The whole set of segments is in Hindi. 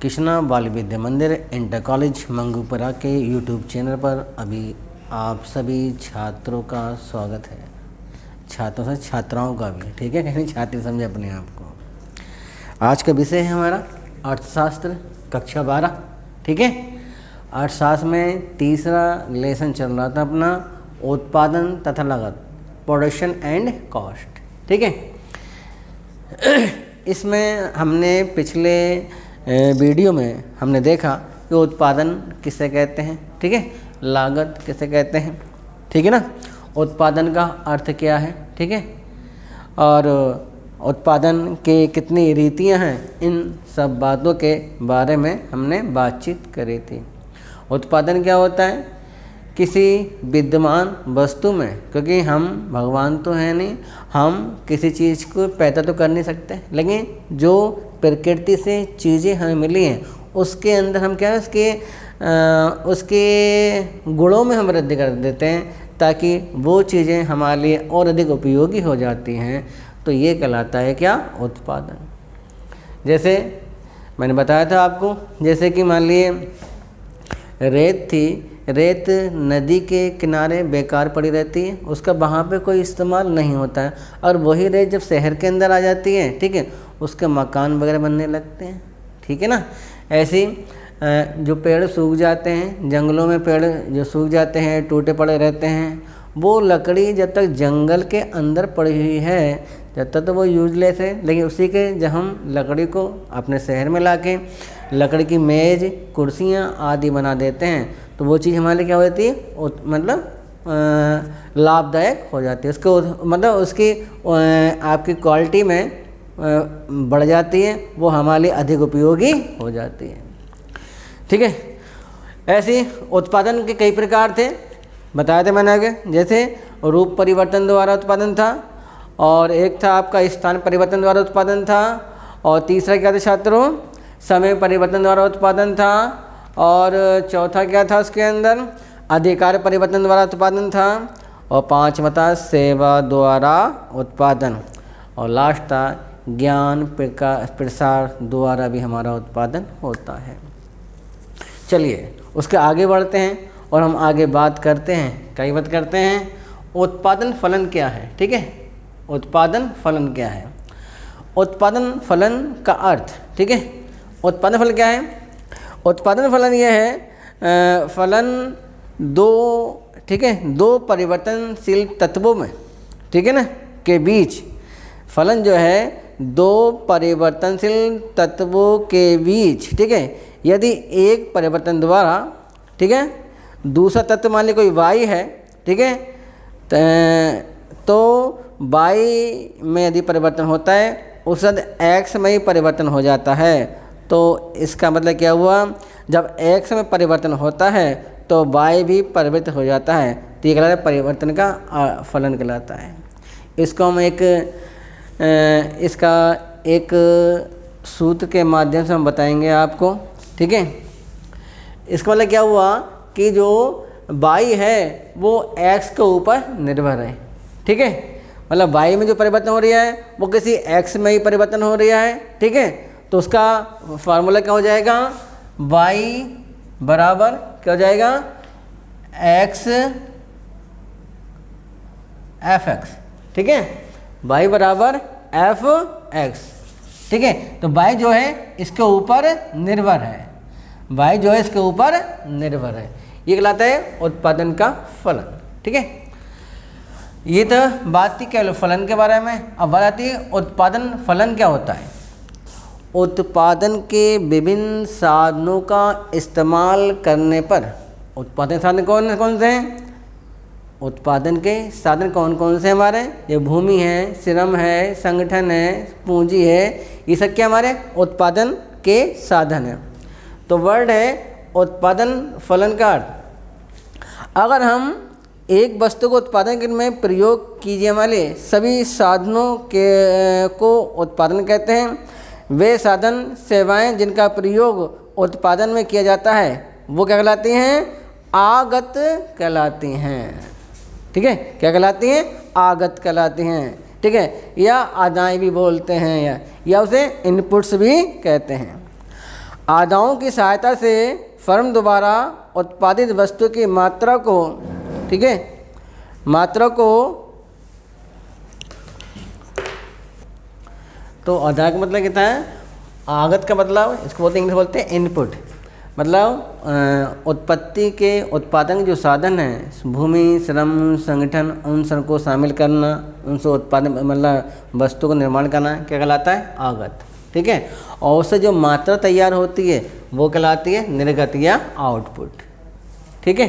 कृष्णा बाल विद्या मंदिर इंटर कॉलेज मंगूपुरा के यूट्यूब चैनल पर अभी आप सभी छात्रों का स्वागत है। छात्रों से छात्राओं का भी, ठीक है, कहीं छात्र समझे अपने आप को। आज का विषय है हमारा अर्थशास्त्र कक्षा 12, ठीक है। अर्थशास्त्र में तीसरा लेसन चल रहा था अपना उत्पादन तथा लागत, प्रोडक्शन एंड कॉस्ट, ठीक है। इसमें हमने पिछले वीडियो में हमने देखा कि उत्पादन किसे कहते हैं, ठीक है, लागत किसे कहते हैं, ठीक है ना, उत्पादन का अर्थ क्या है, ठीक है, और उत्पादन के कितनी रीतियां हैं, इन सब बातों के बारे में हमने बातचीत करी थी। उत्पादन क्या होता है? किसी विद्यमान वस्तु में, क्योंकि हम भगवान तो हैं नहीं, हम किसी चीज़ को पैदा तो कर नहीं सकते, लेकिन जो प्रकृति से चीज़ें हमें मिली हैं उसके अंदर हम क्या है उसके गुणों में हम वृद्धि कर देते हैं ताकि वो चीज़ें हमारे लिए और अधिक उपयोगी हो जाती हैं। तो ये कहलाता है क्या? उत्पादन। जैसे मैंने बताया था आपको, जैसे कि मान लिए रेत थी, रेत नदी के किनारे बेकार पड़ी रहती है, उसका वहाँ पे कोई इस्तेमाल नहीं होता है, और वही रेत जब शहर के अंदर आ जाती है, ठीक है, उसके मकान वगैरह बनने लगते हैं, ठीक है ना। ऐसे जो पेड़ सूख जाते हैं, जंगलों में पेड़ जो सूख जाते हैं, टूटे पड़े रहते हैं, वो लकड़ी जब तक जंगल के अंदर पड़ी हुई है जब तक तो वो यूजलेस है, लेकिन उसी के जब हम लकड़ी को अपने शहर में लाके लकड़ी की मेज़, कुर्सियाँ आदि बना देते हैं तो वो चीज़ हमारे लिए क्या हो जाती है, मतलब लाभदायक हो जाती है। उसको मतलब उसकी आपकी क्वालिटी में बढ़ जाती है, वो हमारे लिए अधिक उपयोगी हो जाती है, ठीक है। ऐसे उत्पादन के कई प्रकार थे, बताए थे मैंने आगे। जैसे रूप परिवर्तन द्वारा उत्पादन था, और एक था आपका स्थान परिवर्तन द्वारा उत्पादन था, और तीसरा क्या था छात्रों? समय परिवर्तन द्वारा उत्पादन था, और चौथा क्या था उसके अंदर? अधिकार परिवर्तन द्वारा उत्पादन था, और पांचवा था सेवा द्वारा उत्पादन, और लास्ट था ज्ञान प्रसार द्वारा भी हमारा उत्पादन होता है। चलिए उसके आगे बढ़ते हैं और हम आगे बात करते हैं, कई बात करते हैं उत्पादन फलन क्या है, ठीक है। उत्पादन फलन क्या है? उत्पादन फलन का अर्थ, ठीक है। उत्पादन फलन क्या है? उत्पादन फलन यह है फलन दो, ठीक है, दो परिवर्तनशील तत्वों में, ठीक है ना, के बीच। फलन जो है दो परिवर्तनशील तत्वों के बीच, ठीक है, यदि एक परिवर्तन द्वारा, ठीक है, दूसरा तत्व मान लीजिए कोई y है, ठीक है, तो y में यदि परिवर्तन होता है उस बाद x में ही परिवर्तन हो जाता है। तो इसका मतलब क्या हुआ? जब x में परिवर्तन होता है तो y भी परिवर्तित हो जाता है, तो ये कहलाता है परिवर्तन का फलन कहलाता है। इसको हम इसका एक सूत्र के माध्यम से हम बताएंगे आपको, ठीक है। इसका मतलब क्या हुआ कि जो y है वो x के ऊपर निर्भर है, ठीक है, मतलब y में जो परिवर्तन हो रहा है वो किसी x में ही परिवर्तन हो रहा है, ठीक है। तो उसका फार्मूला क्या हो जाएगा? y बराबर क्या हो जाएगा? x f(x), ठीक है, y बराबर f(x), ठीक है। तो y जो है इसके ऊपर निर्भर है, y जो है इसके ऊपर निर्भर है, ये कहलाता है उत्पादन का फलन, ठीक है। ये तो बात थी केवल फलन के बारे में। अब बात आती है उत्पादन फलन क्या होता है। उत्पादन के विभिन्न साधनों का इस्तेमाल करने पर, उत्पादन साधन कौन कौन से हैं? उत्पादन के साधन कौन कौन से हमारे? ये भूमि है, श्रम है, संगठन है, पूंजी है, ये सब क्या हमारे उत्पादन के साधन है। तो वर्ड है उत्पादन फलन का अर्थ। अगर हम एक वस्तु को उत्पादन में प्रयोग कीजिए वाले सभी साधनों के को उत्पादन कहते हैं। वे साधन सेवाएं जिनका प्रयोग उत्पादन में किया जाता है वो क्या कहलाती हैं? आगत कहलाती हैं, ठीक है। क्या कहलाती हैं? आगत कहलाती हैं, ठीक है, या अदाएँ भी बोलते हैं, या उसे इनपुट्स भी कहते हैं। आदाओं की सहायता से फर्म द्वारा उत्पादित वस्तु की मात्रा को, ठीक है, मात्रा को, तो आदाय का मतलब कितना है, आगत का मतलब इसको बोलते हैं, इंग्लिश बोलते हैं इनपुट, मतलब उत्पत्ति के उत्पादन के जो साधन हैं, भूमि, श्रम, संगठन, उन सब को शामिल करना, उनसे उत्पादन मतलब वस्तु का निर्माण करना क्या कहलाता है, आगत, ठीक है। और उससे जो मात्रा तैयार होती है वो कहलाती है निर्गत या आउटपुट, ठीक है।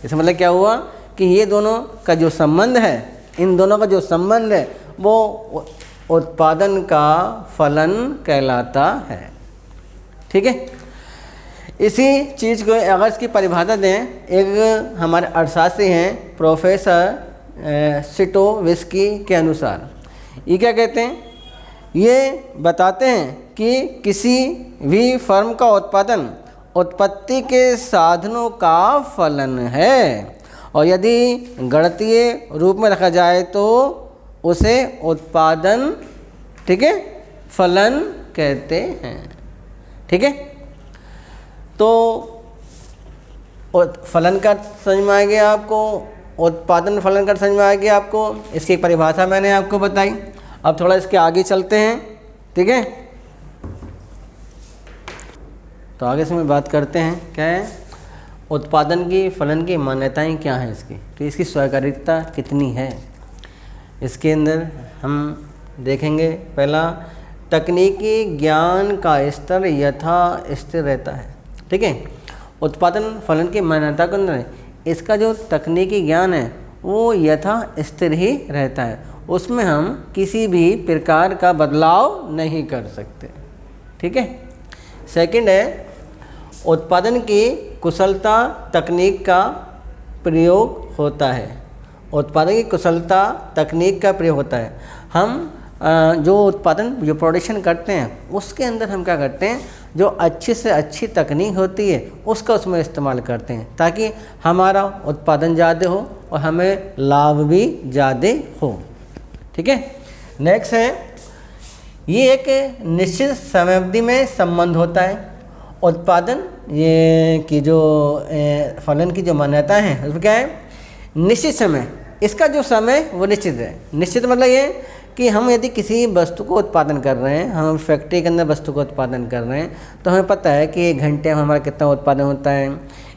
इसका मतलब क्या हुआ कि ये दोनों का जो संबंध है, इन दोनों का जो संबंध है वो उत्पादन का फलन कहलाता है, ठीक है। इसी चीज़ को अगर इसकी परिभाषा दें, एक हमारे अर्थशास्त्री हैं प्रोफेसर सिटोविस्की के अनुसार, ये क्या कहते हैं, ये बताते हैं कि किसी भी फर्म का उत्पादन उत्पत्ति के साधनों का फलन है, और यदि गणितीय रूप में रखा जाए तो उसे उत्पादन, ठीक है, फलन कहते हैं, ठीक है। तो फलन का समझ में आ गया आपको, उत्पादन फलन का समझ में आ गया आपको, इसकी परिभाषा मैंने आपको बताई। अब थोड़ा इसके आगे चलते हैं, ठीक है। तो आगे से मैं बात करते हैं, क्या है उत्पादन की फलन की मान्यताएं क्या हैं इसकी, तो इसकी स्वीकार्यता कितनी है, इसके अंदर हम देखेंगे। पहला, तकनीकी ज्ञान का स्तर यथा स्थिर रहता है, ठीक है। उत्पादन फलन की मान्यता के अंदर इसका जो तकनीकी ज्ञान है वो यथा स्थिर ही रहता है, उसमें हम किसी भी प्रकार का बदलाव नहीं कर सकते, ठीक है। सेकंड है, उत्पादन की कुशलता तकनीक का प्रयोग होता है, उत्पादन की कुशलता तकनीक का प्रयोग होता है। हम जो उत्पादन जो प्रोडक्शन करते हैं उसके अंदर हम क्या करते हैं, जो अच्छी से अच्छी तकनीक होती है उसका उसमें इस्तेमाल करते हैं ताकि हमारा उत्पादन ज़्यादा हो और हमें लाभ भी ज़्यादा हो, ठीक है। नेक्स्ट है, ये एक निश्चित समयावधि में संबंध होता है। उत्पादन ये की जो फलन की जो मान्यता है उसमें क्या है, निश्चित समय, इसका जो समय वो निश्चित है। निश्चित मतलब ये कि हम यदि किसी वस्तु को उत्पादन कर रहे हैं, हम फैक्ट्री के अंदर वस्तु को उत्पादन कर रहे हैं, तो हमें पता है कि 1 घंटे में हमारा कितना उत्पादन होता है,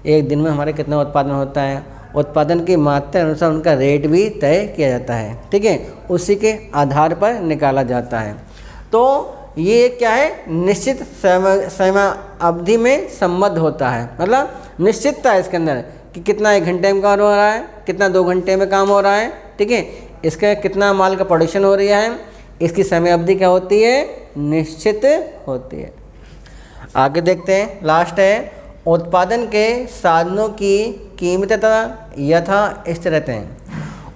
1 दिन में हमारा कितना उत्पादन होता है। उत्पादन की मात्रा अनुसार उनका रेट भी तय किया जाता है, ठीक है, उसी के आधार पर निकाला जाता है। तो ये क्या है, निश्चित समय अवधि में संबद्ध होता है, मतलब निश्चितता है इसके अंदर कि कितना 1 घंटे में काम हो रहा है, कितना 2 घंटे में काम हो रहा है, ठीक है, इसका कितना माल का प्रोडक्शन हो रहा है, इसकी समय अवधि क्या होती है, निश्चित होती है। आगे देखते हैं, लास्ट है, उत्पादन के साधनों की कीमतता यथा स्थिर रहते हैं।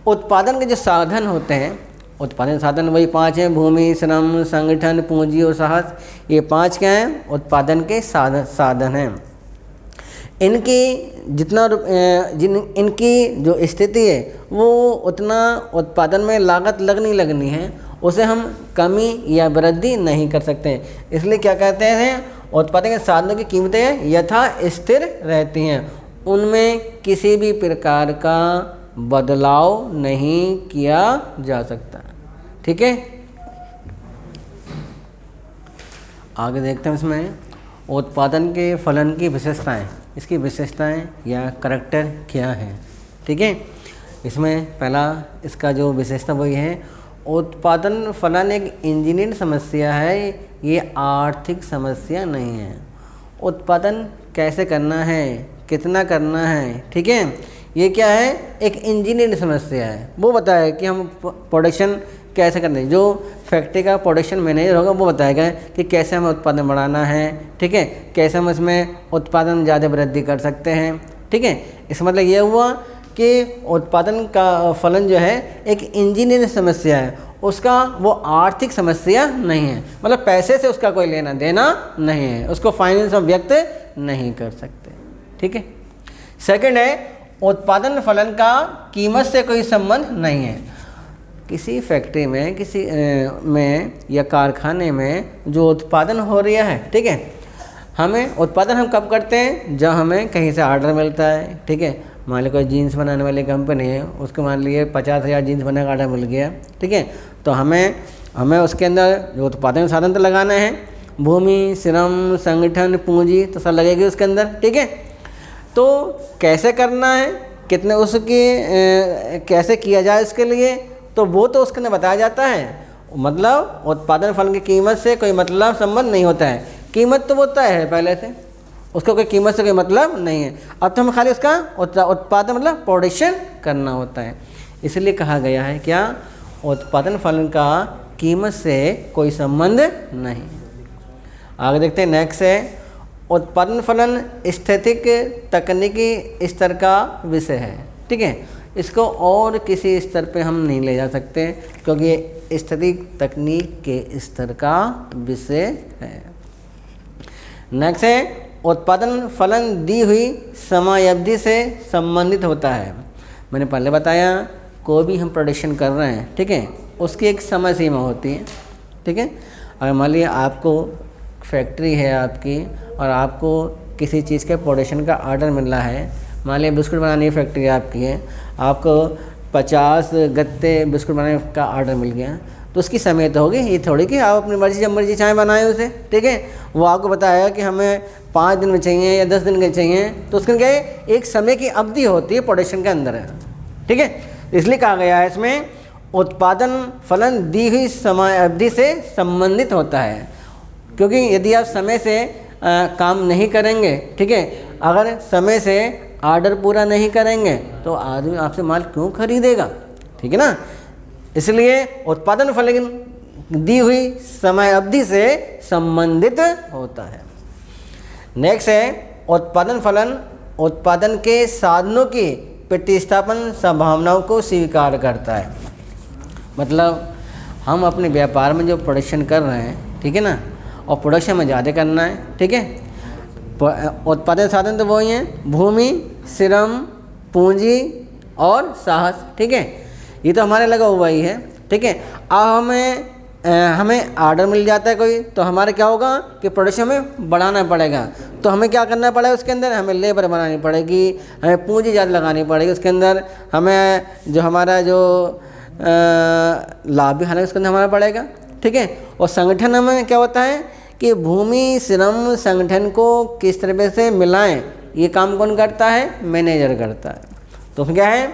उत्पादन के जो साधन होते हैं, उत्पादन साधन वही 5 हैं, भूमि, श्रम, संगठन, पूंजी और साहस, ये 5 क्या हैं, उत्पादन के साधन हैं। इनकी इनकी जो स्थिति है वो उतना उत्पादन में लागत लगनी है, उसे हम कमी या वृद्धि नहीं कर सकते। इसलिए क्या कहते हैं, उत्पादन के साधनों की कीमतें यथा स्थिर रहती हैं, उनमें किसी भी प्रकार का बदलाव नहीं किया जा सकता, ठीक है। आगे देखते हैं इसमें उत्पादन के फलन की विशेषताएं, इसकी विशेषताएं या करैक्टर क्या है, ठीक है। इसमें पहला इसका जो विशेषता वही है, उत्पादन फलन एक इंजीनियरिंग समस्या है, ये आर्थिक समस्या नहीं है। उत्पादन कैसे करना है, कितना करना है, ठीक है, ये क्या है, एक इंजीनियरिंग समस्या है। वो बताया कि हम प्रोडक्शन कैसे करना है, जो फैक्ट्री का प्रोडक्शन मैनेजर होगा वो बताएगा कि कैसे हमें उत्पादन बढ़ाना है, ठीक है, कैसे हम इसमें उत्पादन ज़्यादा वृद्धि कर सकते हैं, ठीक है। इसका मतलब ये हुआ कि उत्पादन का फलन जो है एक इंजीनियरिंग समस्या है, उसका वो आर्थिक समस्या नहीं है, मतलब पैसे से उसका कोई लेना देना नहीं है, उसको फाइनेंस में व्यक्त नहीं कर सकते, ठीक है। सेकंड है, उत्पादन फलन का कीमत से कोई संबंध नहीं है। किसी फैक्ट्री में, किसी में या कारखाने में जो उत्पादन हो रहा है, ठीक है, हमें उत्पादन हम कब करते हैं, जब हमें कहीं से ऑर्डर मिलता है, ठीक है। मान लीजिए कोई जीन्स बनाने वाली कंपनी है, उसको मान लीजिए 50,000 जीन्स बनाने का ऑर्डर मिल गया, ठीक है। तो हमें उसके अंदर जो उत्पादन साधन तो लगाना है, भूमि, श्रम, संगठन, पूंजी तो सब लगेगी उसके अंदर, ठीक है। तो कैसे करना है, कितने उसकी कैसे किया जाए उसके लिए, तो वो तो उसके अंदर बताया जाता है। मतलब उत्पादन फल की कीमत से कोई मतलब संबंध नहीं होता है, कीमत तो वो तय है पहले से, उसको कोई कीमत से कोई मतलब नहीं है। अब तो हमें खाली उसका उत्पादन मतलब प्रोडक्शन करना होता है, इसलिए कहा गया है क्या, उत्पादन फलन का कीमत से कोई संबंध नहीं। आगे देखते हैं, नेक्स्ट है उत्पादन फलन स्थैतिक तकनीकी स्तर का विषय है, ठीक है। इसको और किसी स्तर पे हम नहीं ले जा सकते, क्योंकि ये स्थैतिक तकनीक के स्तर का विषय है। नेक्स्ट है उत्पादन फलन दी हुई समयावधि से संबंधित होता है। मैंने पहले बताया कोई भी हम प्रोडक्शन कर रहे हैं, ठीक है, उसकी एक समय सीमा होती है, ठीक है। अगर मान लीजिए आपको फैक्ट्री है आपकी और आपको किसी चीज़ के प्रोडक्शन का ऑर्डर मिल रहा है, मान लीजिए बिस्कुट बनाने की फैक्ट्री आपकी है, आपको 50 गत्ते बिस्कुट बनाने का ऑर्डर मिल गया, तो उसकी समय तो होगी, ये थोड़ी कि आप अपनी मर्जी जब मर्जी चाहे बनाएं उसे, ठीक है। वो आपको बताया कि हमें 5 दिन में चाहिए या 10 दिन के चाहिए, तो उसके क्या है, एक समय की अवधि होती है प्रोडक्शन के अंदर है, ठीक है। इसलिए कहा गया है इसमें उत्पादन फलन दी हुई समय अवधि से संबंधित होता है, क्योंकि यदि आप समय से काम नहीं करेंगे, ठीक है, अगर समय से ऑर्डर पूरा नहीं करेंगे तो आदमी आपसे माल क्यों खरीदेगा, ठीक है ना। इसलिए उत्पादन फलन दी हुई समय अवधि से संबंधित होता है। नेक्स्ट है उत्पादन फलन उत्पादन के साधनों की प्रतिस्थापन संभावनाओं को स्वीकार करता है। मतलब हम अपने व्यापार में जो प्रोडक्शन कर रहे हैं, ठीक है ना, और प्रोडक्शन में ज़्यादा करना है, ठीक है। उत्पादन साधन तो वही हैं, भूमि, श्रम, पूंजी और साहस, ठीक है, ये तो हमारे लगा हुआ ही है, ठीक है। अब हमें ऑर्डर मिल जाता है कोई, तो हमारा क्या होगा कि प्रोडक्शन में बढ़ाना पड़ेगा, तो हमें क्या करना पड़ेगा, उसके अंदर हमें लेबर बनानी पड़ेगी, हमें पूंजी ज़्यादा लगानी पड़ेगी, उसके अंदर हमें जो हमारा जो लाभ भी हालांकि उसके अंदर हमारा पड़ेगा, ठीक है। और संगठन में क्या होता है कि भूमि, श्रम, संगठन को किस तरह से मिलाएं, ये काम कौन करता है, मैनेजर करता है। तो क्या है,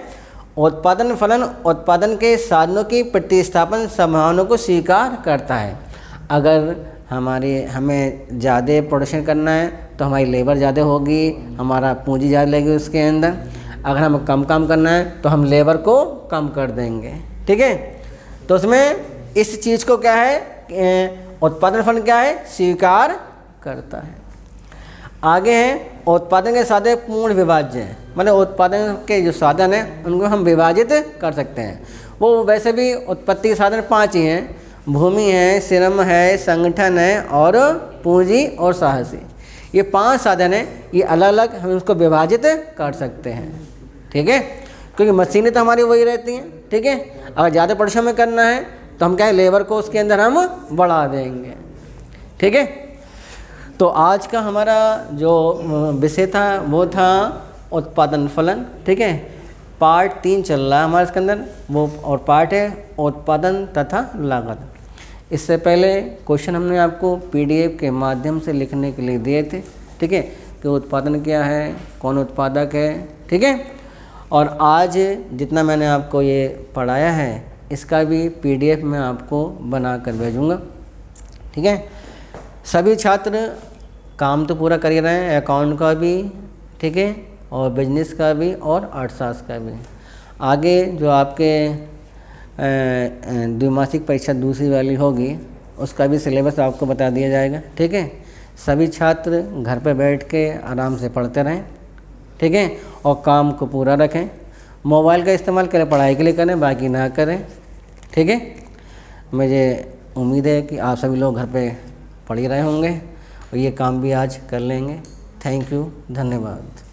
उत्पादन फलन उत्पादन के साधनों की प्रतिस्थापन संभावनाओं को स्वीकार करता है। अगर हमें ज़्यादा प्रोडक्शन करना है तो हमारी लेबर ज़्यादा होगी, हमारा पूंजी ज़्यादा लगेगी उसके अंदर। अगर हमें कम काम करना है तो हम लेबर को कम कर देंगे, ठीक है। तो उसमें इस चीज़ को क्या है, उत्पादन फलन क्या है, स्वीकार करता है। आगे हैं उत्पादन के साधन पूर्ण विभाज्य हैं, मतलब उत्पादन के जो साधन हैं उनको हम विभाजित कर सकते हैं। वो वैसे भी उत्पत्ति के साधन 5 ही हैं, भूमि है, श्रम है, संगठन है और पूंजी और साहसी। ये 5 साधन हैं, ये अलग अलग हम उसको विभाजित कर सकते हैं, ठीक है, क्योंकि मशीनें तो हमारी वही रहती हैं, ठीक है। अगर ज़्यादा प्रोडक्शन में करना है तो हम क्या है, लेबर को उसके अंदर हम बढ़ा देंगे, ठीक है। तो आज का हमारा जो विषय था वो था उत्पादन फलन, ठीक है। पार्ट 3 चल रहा है हमारे इसके अंदर, वो और पार्ट है उत्पादन तथा लागत। इससे पहले क्वेश्चन हमने आपको PDF के माध्यम से लिखने के लिए दिए थे, ठीक है, कि उत्पादन क्या है, कौन उत्पादक है, ठीक है। और आज जितना मैंने आपको ये पढ़ाया है इसका भी PDF में आपको बना कर भेजूँगा, ठीक है। सभी छात्र काम तो पूरा कर ही रहे हैं, अकाउंट का भी, ठीक है, और बिजनेस का भी और अर्थशास्त्र का भी। आगे जो आपके द्विमासिक परीक्षा दूसरी वाली होगी उसका भी सिलेबस आपको बता दिया जाएगा, ठीक है। सभी छात्र घर पर बैठ के आराम से पढ़ते रहें, ठीक है, और काम को पूरा रखें। मोबाइल का इस्तेमाल करें पढ़ाई के लिए करें, बाकी ना करें, ठीक है। मुझे उम्मीद है कि आप सभी लोग घर पे पढ़ ही रहे होंगे और ये काम भी आज कर लेंगे। थैंक यू, धन्यवाद।